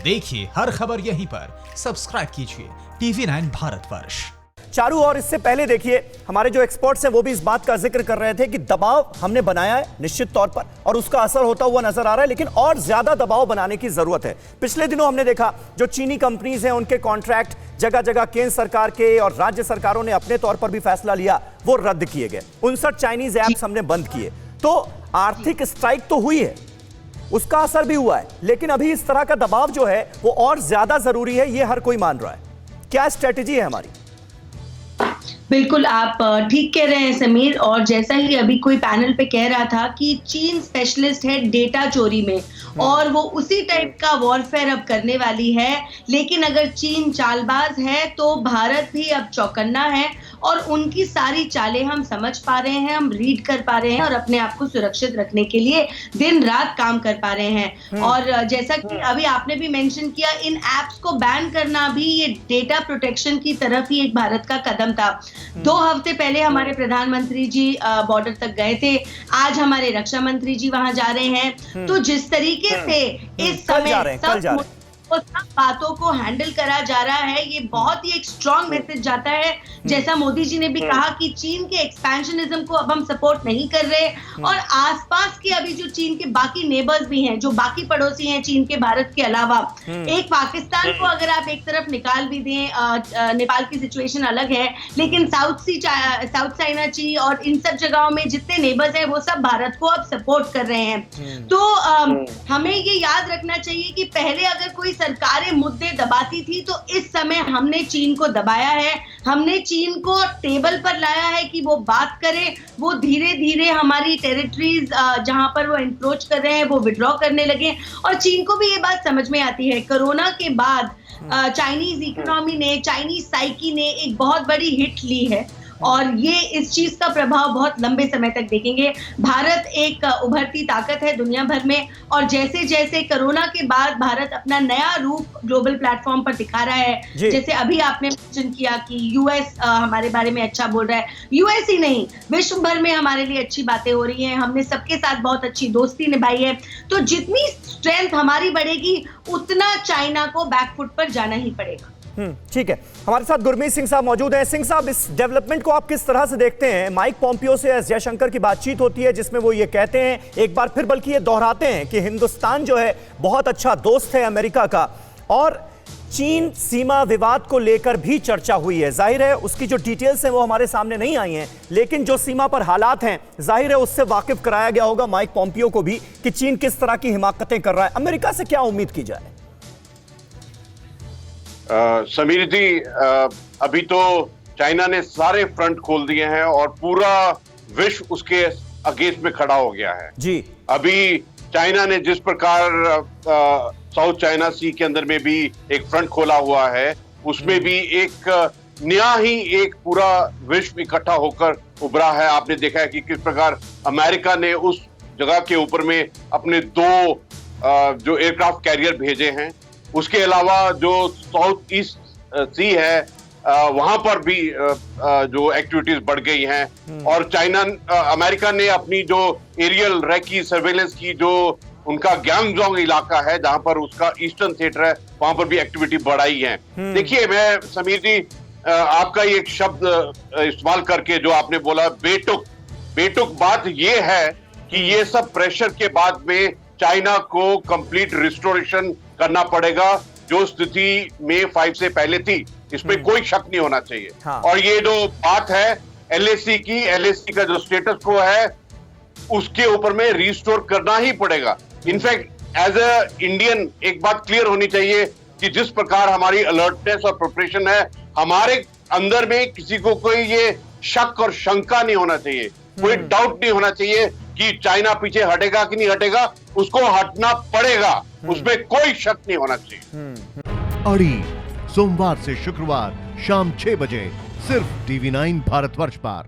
देखिए हर खबर यहीं पर, सब्सक्राइब कीजिए TV9 भारतवर्ष। चारू, और इससे पहले देखिए हमारे जो एक्सपर्ट्स हैं वो भी इस बात का जिक्र कर रहे थे कि दबाव हमने बनाया है निश्चित तौर पर और उसका असर होता हुआ नजर आ रहा है, लेकिन और ज्यादा दबाव बनाने की जरूरत है। पिछले दिनों हमने देखा जो चीनी कंपनीज हैं उनके कॉन्ट्रैक्ट जगह जगह केंद्र सरकार के और राज्य सरकारों ने अपने तौर पर भी फैसला लिया, वो रद्द किए गए। 59 चाइनीज ऐप्स हमने बंद किए। तो आर्थिक स्ट्राइक तो हुई है, उसका असर भी हुआ है, लेकिन अभी इस तरह का दबाव जो है वो और ज्यादा जरूरी है, ये हर कोई मान रहा है। क्या स्ट्रेटेजी है हमारी? बिल्कुल, आप ठीक कह रहे हैं समीर। और जैसा ही अभी कोई पैनल पे कह रहा था कि चीन स्पेशलिस्ट है डेटा चोरी में और वो उसी टाइप का वॉरफेयर अब करने वाली है, लेकिन अगर चीन चालबाज है तो भारत भी अब चौकन्ना है और उनकी सारी चालें हम समझ पा रहे हैं, हम रीड कर पा रहे हैं और अपने आप को सुरक्षित रखने के लिए दिन रात काम कर पा रहे हैं। और जैसा कि अभी आपने भी मेंशन किया, इन एप्स को बैन करना भी ये डेटा प्रोटेक्शन की तरफ ही एक भारत का कदम था। 2 हफ्ते पहले हमारे प्रधानमंत्री जी बॉर्डर तक गए थे, आज हमारे रक्षा मंत्री जी वहां जा रहे हैं। तो जिस तरीके से इस समय सब बातों को हैंडल करा जा रहा है, ये बहुत ही एक स्ट्रॉन्ग मैसेज जाता है। जैसा मोदी जी ने भी कहा कि चीन के एक्सपेंशनिज्म को अब हम सपोर्ट नहीं कर रहे और आसपास के अभी जो चीन के बाकी नेबर्स भी हैं, जो बाकी पड़ोसी हैं चीन के भारत के अलावा, एक पाकिस्तान को अगर आप एक तरफ निकाल भी दें, नेपाल की सिचुएशन अलग है, लेकिन साउथ चाइना सी और इन सब जगहों में जितने नेबर्स हैं वो सब भारत को अब सपोर्ट कर रहे हैं। तो हमें ये याद रखना चाहिए कि पहले अगर कोई सरकारें मुद्दे दबाती थी तो इस समय हमने चीन को दबाया है, हमने चीन को टेबल पर लाया है कि वो बात करे, वो धीरे धीरे हमारी टेरिटरीज जहां पर वो एनक्रोच कर रहे हैं वो विड्रॉ करने लगे। और चीन को भी ये बात समझ में आती है, कोरोना के बाद चाइनीज इकोनॉमी ने, चाइनीज साइकी ने एक बहुत बड़ी हिट ली है और ये इस चीज का प्रभाव बहुत लंबे समय तक देखेंगे। भारत एक उभरती ताकत है दुनिया भर में और जैसे जैसे कोरोना के बाद भारत अपना नया रूप ग्लोबल प्लेटफॉर्म पर दिखा रहा है, जैसे अभी आपने मेंशन किया कि यूएस हमारे बारे में अच्छा बोल रहा है, यूएस ही नहीं विश्व भर में हमारे लिए अच्छी बातें हो रही हैं, हमने सबके साथ बहुत अच्छी दोस्ती निभाई है। तो जितनी स्ट्रेंथ हमारी बढ़ेगी उतना चाइना को बैकफुट पर जाना ही पड़ेगा। ठीक है, हमारे साथ गुरमीत सिंह साहब मौजूद हैं। सिंह साहब, इस डेवलपमेंट को आप किस तरह से देखते हैं? माइक पॉम्पियो से एस जयशंकर की बातचीत होती है जिसमें वो ये कहते हैं, एक बार फिर बल्कि ये दोहराते हैं कि हिंदुस्तान जो है बहुत अच्छा दोस्त है अमेरिका का, और चीन सीमा विवाद को लेकर भी चर्चा हुई है। जाहिर है उसकी जो डिटेल्स हैं वो हमारे सामने नहीं आई हैं, लेकिन जो सीमा पर हालात हैं जाहिर है उससे वाकिफ कराया गया होगा माइक पॉम्पियो को भी कि चीन किस तरह की हिमाकतें कर रहा है। अमेरिका से क्या उम्मीद की जाए? समीर जी, अभी तो चाइना ने सारे फ्रंट खोल दिए हैं और पूरा विश्व उसके अगेंस्ट में खड़ा हो गया है जी। अभी चाइना ने जिस प्रकार साउथ चाइना सी के अंदर में भी एक फ्रंट खोला हुआ है, उसमें भी एक नया ही एक पूरा विश्व इकट्ठा होकर उभरा है। आपने देखा है कि किस प्रकार अमेरिका ने उस जगह के ऊपर में अपने 2 जो एयरक्राफ्ट कैरियर भेजे हैं। उसके अलावा जो साउथ ईस्ट सी है वहां पर भी जो एक्टिविटीज बढ़ गई हैं और अमेरिका ने अपनी जो एरियल रेकी सर्वेलेंस की जो उनका ग्यांगजोंग इलाका है जहां पर उसका ईस्टर्न थिएटर है, वहां पर भी एक्टिविटी बढ़ाई है। देखिए, मैं समीर जी आपका एक शब्द इस्तेमाल करके जो आपने बोला बेटुक बात ये है कि ये सब प्रेशर के बाद में चाइना को कंप्लीट रिस्टोरेशन करना पड़ेगा जो स्थिति में 5 से पहले थी, इसमें कोई शक नहीं होना चाहिए। हाँ। और ये जो बात है एलएसी का जो स्टेटस को है उसके ऊपर में रिस्टोर करना ही पड़ेगा। इनफैक्ट एज अ इंडियन एक बात क्लियर होनी चाहिए कि जिस प्रकार हमारी अलर्टनेस और प्रिपरेशन है, हमारे अंदर में किसी को कोई ये शक और शंका नहीं होना चाहिए, कोई डाउट नहीं होना चाहिए कि चाइना पीछे हटेगा कि नहीं हटेगा, उसको हटना पड़ेगा, उसमें कोई शक नहीं होना चाहिए। अड़ी सोमवार से शुक्रवार शाम 6 बजे सिर्फ TV9 भारतवर्ष पर।